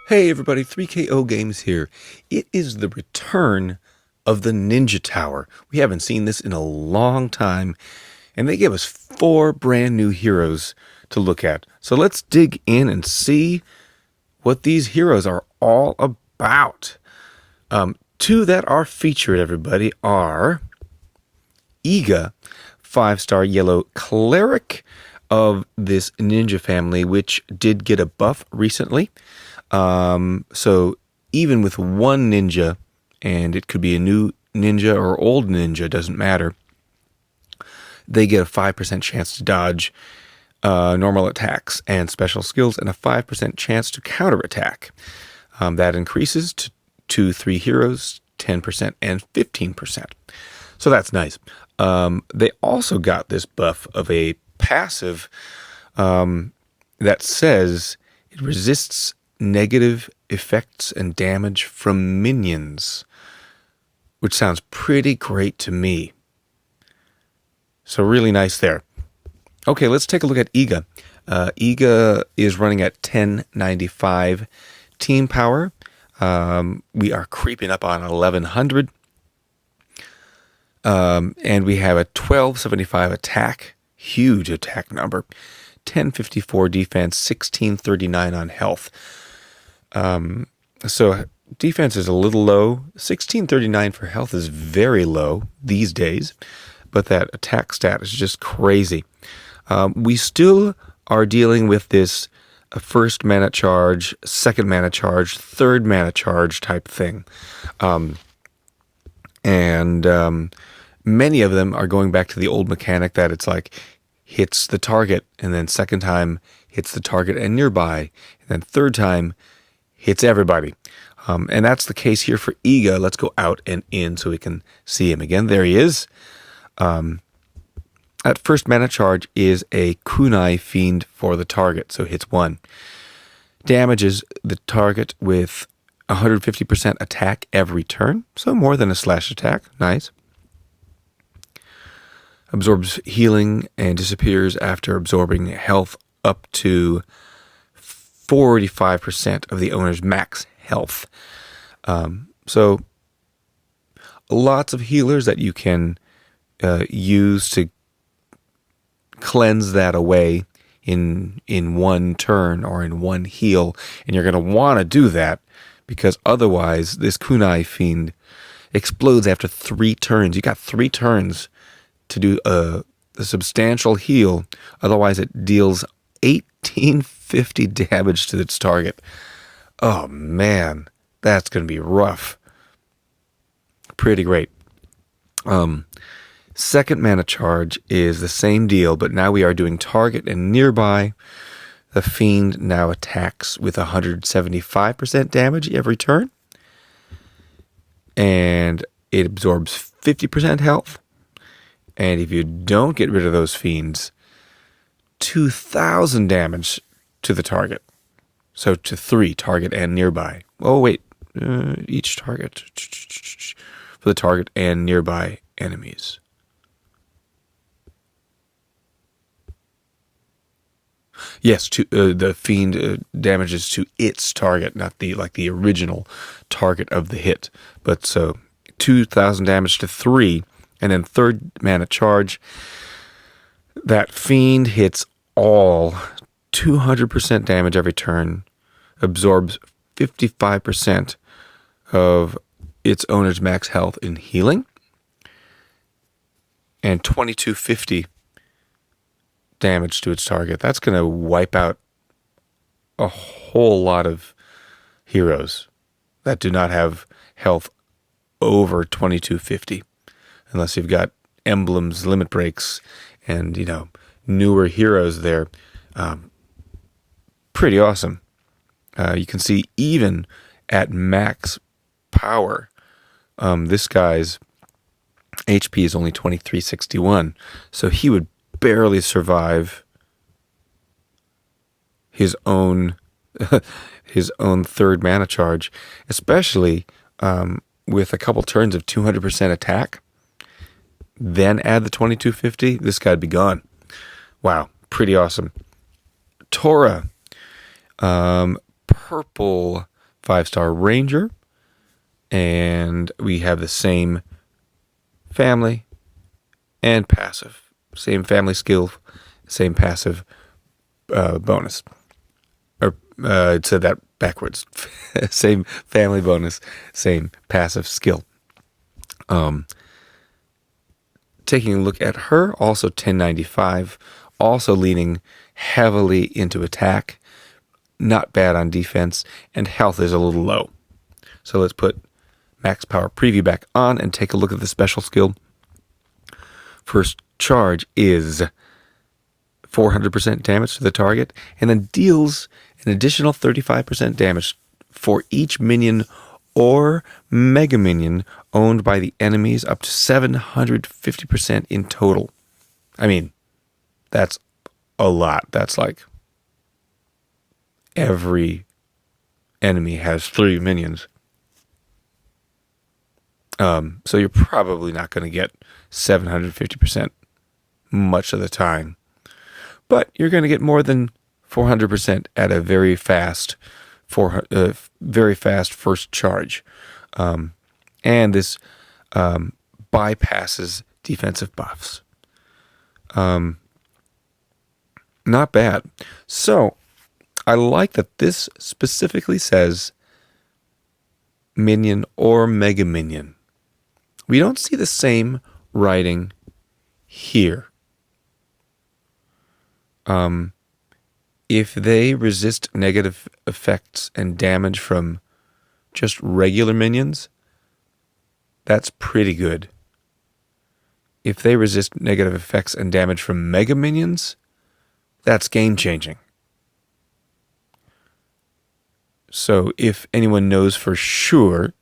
Hey everybody, 3KO Games here. It is the return of the Ninja Tower. We haven't seen this in a long time, and they give us 4 brand new heroes to look at. So let's dig in and see what these heroes are all about. 2 that are featured, everybody, are Iga, 5-star yellow cleric of this ninja family, which did get a buff recently. So even with one ninja, and it could be a new ninja or old ninja, doesn't matter, they get a 5% chance to dodge normal attacks and special skills, and a 5% chance to counterattack. That increases to 2-3 heroes, 10% and 15%. So that's nice. They also got this buff of a passive that says it resists negative effects and damage from minions, which sounds pretty great to me. So really nice there. Okay, let's take a look at Iga. Iga is running at 1095 team power. We are creeping up on 1100. And we have a 1275 attack, huge attack number, 1054 defense, 1639 on health. So defense is a little low. 1639 for health is very low these days, but that attack stat is just crazy. We still are dealing with this first mana charge, second mana charge, third mana charge type thing. Many of them are going back to the old mechanic that it's like hits the target, and then second time hits the target and nearby, and then third time hits everybody. And that's the case here for Iga. Let's go out and in so we can see him again. There he is. At first mana charge is a kunai fiend for the target, so hits 1. Damages the target with 150% attack every turn, so more than a slash attack. Nice. Absorbs healing and disappears after absorbing health up to 45% of the owner's max health. So lots of healers that you can use to cleanse that away in one turn or in one heal, and you're going to want to do that because otherwise this kunai fiend explodes after 3 turns. You got 3 turns to do a substantial heal, otherwise it deals 1850 damage to its target. Oh man, that's going to be rough. Pretty great. Second mana charge is the same deal, but now we are doing target and nearby. The fiend now attacks with 175% damage every turn, and it absorbs 50% health. And if you don't get rid of those fiends, 2,000 damage to the target. So to 3, target and nearby. Oh, wait. Each target. For the target and nearby enemies. Yes, the fiend damages to its target, not the original target of the hit. But so 2,000 damage to 3. And then third mana charge, that fiend hits all 200% damage every turn, absorbs 55% of its owner's max health in healing, and 2250 damage to its target. That's going to wipe out a whole lot of heroes that do not have health over 2250. Unless you've got emblems, limit breaks, and, newer heroes there. Pretty awesome. You can see even at max power, this guy's HP is only 2361. So he would barely survive his own third mana charge, especially with a couple turns of 200% attack. Then add the 2250, this guy'd be gone. Wow, pretty awesome. Tora, purple 5-star ranger, and we have the same family and passive. Same family skill, same passive bonus. Or I said that backwards. Same family bonus, same passive skill. Taking a look at her, also 1095, also leaning heavily into attack. Not bad on defense, and health is a little low. So let's put max power preview back on and take a look at the special skill. First charge is 400% damage to the target, and then deals an additional 35% damage for each minion or mega minion owned by the enemies, up to 750% in total. I mean, that's a lot. That's like every enemy has 3 minions. So you're probably not going to get 750% much of the time. But you're going to get more than 400% at a very fast first charge. And this bypasses defensive buffs. Not bad. So I like that this specifically says minion or mega minion. We don't see the same writing here. If they resist negative effects and damage from just regular minions, that's pretty good. If they resist negative effects and damage from mega minions, that's game-changing. So if anyone knows for sure,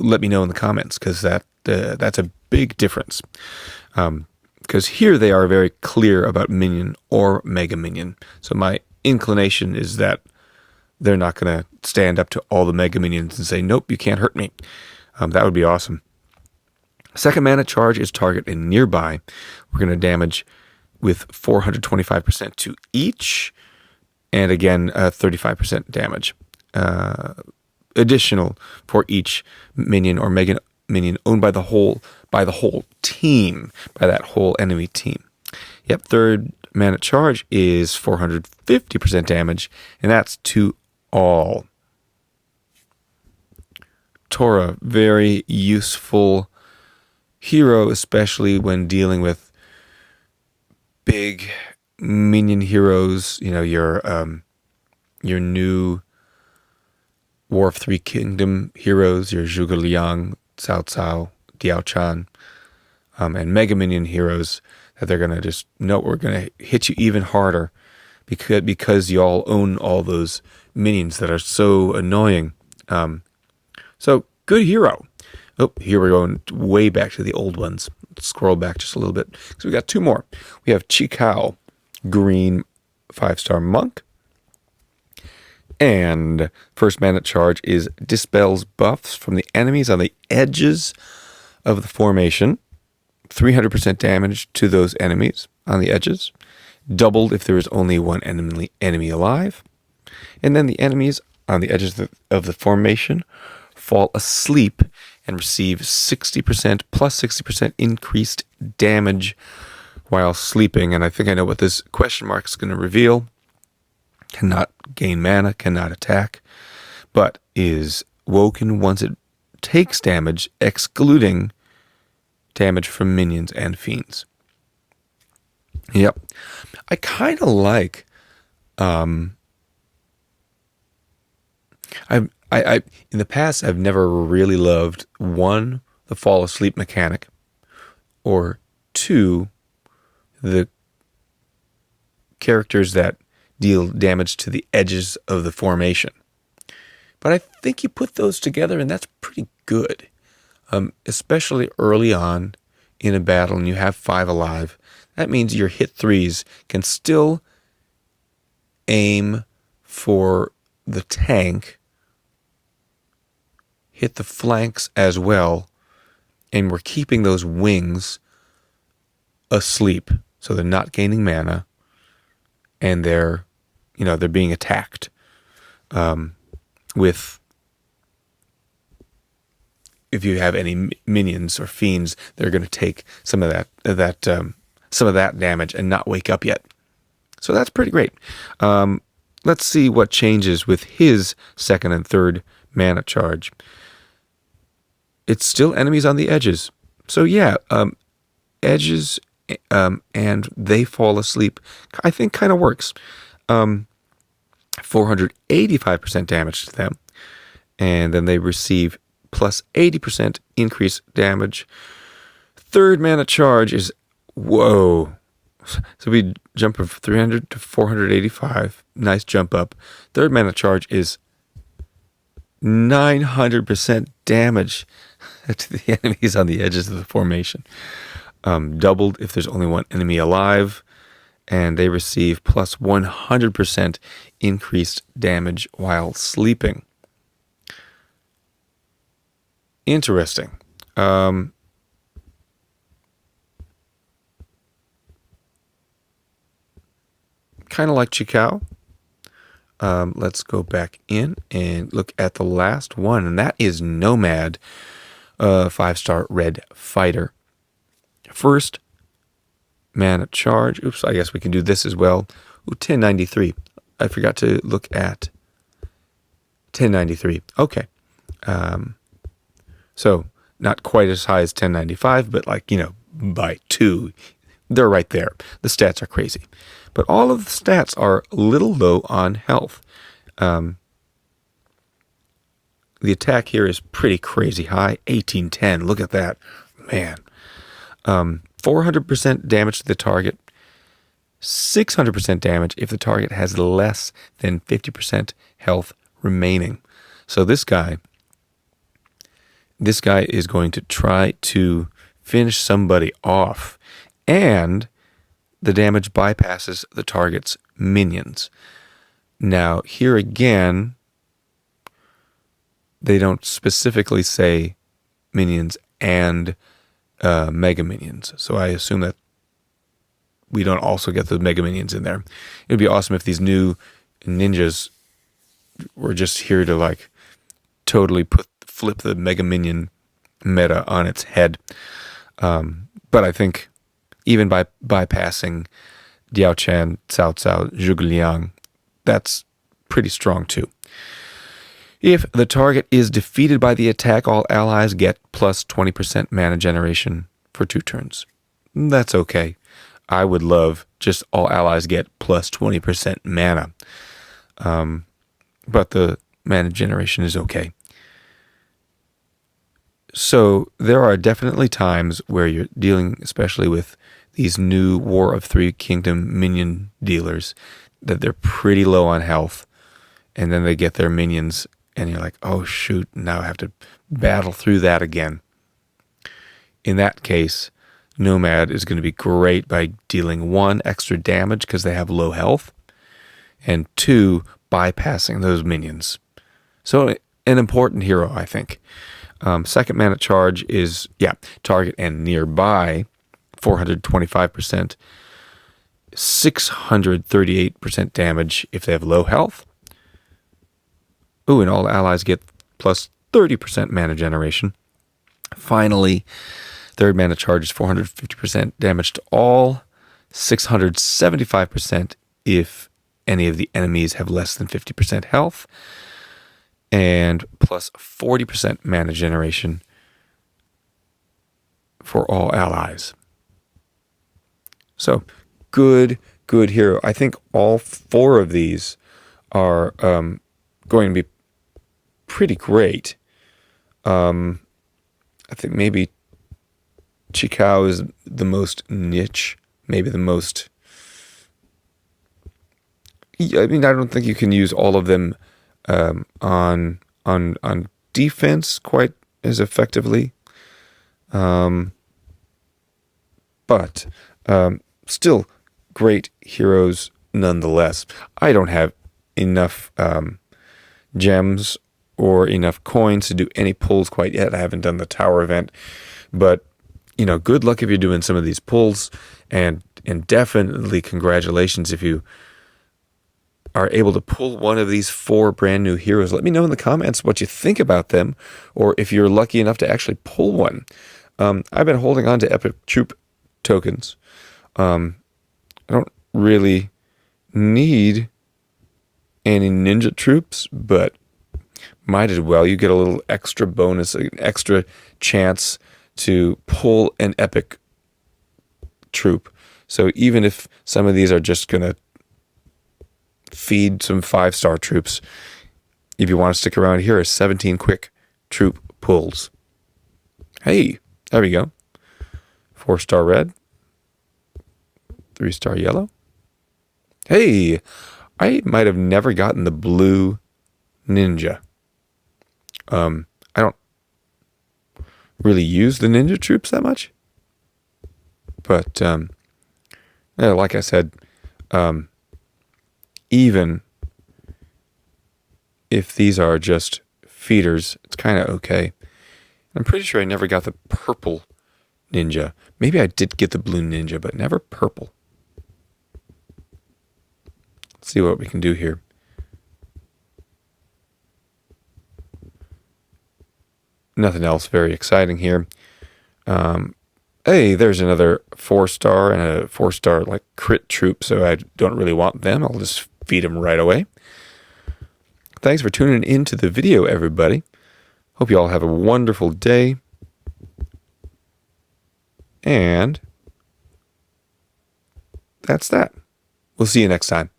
let me know in the comments, because that's a big difference. Because here they are very clear about minion or mega minion. So my inclination is that they're not going to stand up to all the mega minions and say, nope, you can't hurt me. That would be awesome. Second mana charge is target and nearby. We're going to damage with 425% to each. And again, 35% damage. Additional for each minion or mega minion owned by the whole team, by that whole enemy team. Yep, third mana charge is 450% damage, and that's to all. Tora, very useful hero, especially when dealing with big minion heroes. You know, your new War of Three Kingdom heroes, your Zhuge Liang, Cao Cao, Diao Chan, and Mega Minion heroes that they're going to just know we're going to hit you even harder because you all own all those minions that are so annoying. So, good hero. Oh, here we're going way back to the old ones. Let's scroll back just a little bit. So we got 2 more. We have Chikao, green 5-star monk. And first mana charge is dispels buffs from the enemies on the edges of the formation. 300% damage to those enemies on the edges. Doubled if there is only one enemy alive. And then the enemies on the edges of the formation fall asleep and receive 60% plus 60% increased damage while sleeping. And I think I know what this question mark is going to reveal. Cannot gain mana, cannot attack, but is woken once it takes damage, excluding damage from minions and fiends. Yep. I kind of like I in the past I've never really loved, 1, the fall asleep mechanic, or 2, the characters that deal damage to the edges of the formation. But I think you put those together and that's pretty good. Especially early on in a battle and you have 5 alive. That means your hit 3s can still aim for the tank, hit the flanks as well, and we're keeping those wings asleep. So they're not gaining mana and they're being attacked. with if you have any minions or fiends, they're going to take some of that damage and not wake up yet. So that's pretty great. Let's see what changes with his second and third mana charge. It's still enemies on the edges. So yeah, edges and they fall asleep, I think kind of works. 485% damage to them. And then they receive plus 80% increased damage. Third mana charge is, whoa. So we jump from 300 to 485. Nice jump up. Third mana charge is 900% damage to the enemies on the edges of the formation. Doubled if there's only one enemy alive. And they receive plus 100% increased damage while sleeping. Interesting. Kind of like Chikao. Let's go back in and look at the last one, and that is Nomad, 5-star red fighter. First mana charge. Oops, I guess we can do this as well. Ooh, 1093. I forgot to look at 1093. Okay. So not quite as high as 1095, but by 2. They're right there. The stats are crazy. But all of the stats are a little low on health. The attack here is pretty crazy high. 1810. Look at that. Man. 400% damage to the target. 600% damage if the target has less than 50% health remaining. So this guy is going to try to finish somebody off, and the damage bypasses the target's minions. Now, here again, they don't specifically say minions and mega minions, so I assume that we don't also get the mega minions in there. It would be awesome if these new ninjas were just here to totally flip the mega minion meta on its head. But I think even by bypassing Diao Chan, Cao Cao, Zhuge Liang, that's pretty strong too. If the target is defeated by the attack, all allies get plus 20% mana generation for 2 turns. That's okay. I would love just all allies get plus 20% mana. But the mana generation is okay. So there are definitely times where you're dealing, especially with these new War of Three Kingdom minion dealers, that they're pretty low on health, and then they get their minions, and you're like, oh shoot, now I have to battle through that again. In that case, Nomad is going to be great by dealing 1, extra damage because they have low health, and 2, bypassing those minions. So an important hero, I think. Second mana charge is, target and nearby, 425%, 638% damage if they have low health. Ooh, and all allies get plus 30% mana generation. Finally, third mana charge is 450% damage to all, 675% if any of the enemies have less than 50% health, and plus 40% mana generation for all allies. So, good hero. I think all 4 of these are going to be pretty great. I think maybe Chikao is the most niche, maybe the most... I mean, I don't think you can use all of them on defense quite as effectively, but still great heroes nonetheless. I don't have enough gems or enough coins to do any pulls quite yet. I haven't done the tower event, but good luck if you're doing some of these pulls, and definitely congratulations if you are able to pull one of these 4 brand new heroes, let me know in the comments what you think about them, or if you're lucky enough to actually pull one. I've been holding on to Epic Troop tokens. I don't really need any ninja troops, but might as well. You get a little extra bonus, an extra chance to pull an epic troop. So even if some of these are just going to feed some 5-star troops, if you want to stick around, here are 17 quick troop pulls. Hey, there we go. 4-star red, 3-star yellow. Hey, I might have never gotten the blue ninja. I don't really use the ninja troops that much, but like I said, even if these are just feeders, it's kind of okay. I'm pretty sure I never got the purple ninja. Maybe I did get the blue ninja, but never purple. Let's see what we can do here. Nothing else very exciting here. Hey, there's another 4-star and a 4-star like crit troop, so I don't really want them. I'll just feed them right away. Thanks for tuning into the video, everybody. Hope you all have a wonderful day. And that's that. We'll see you next time.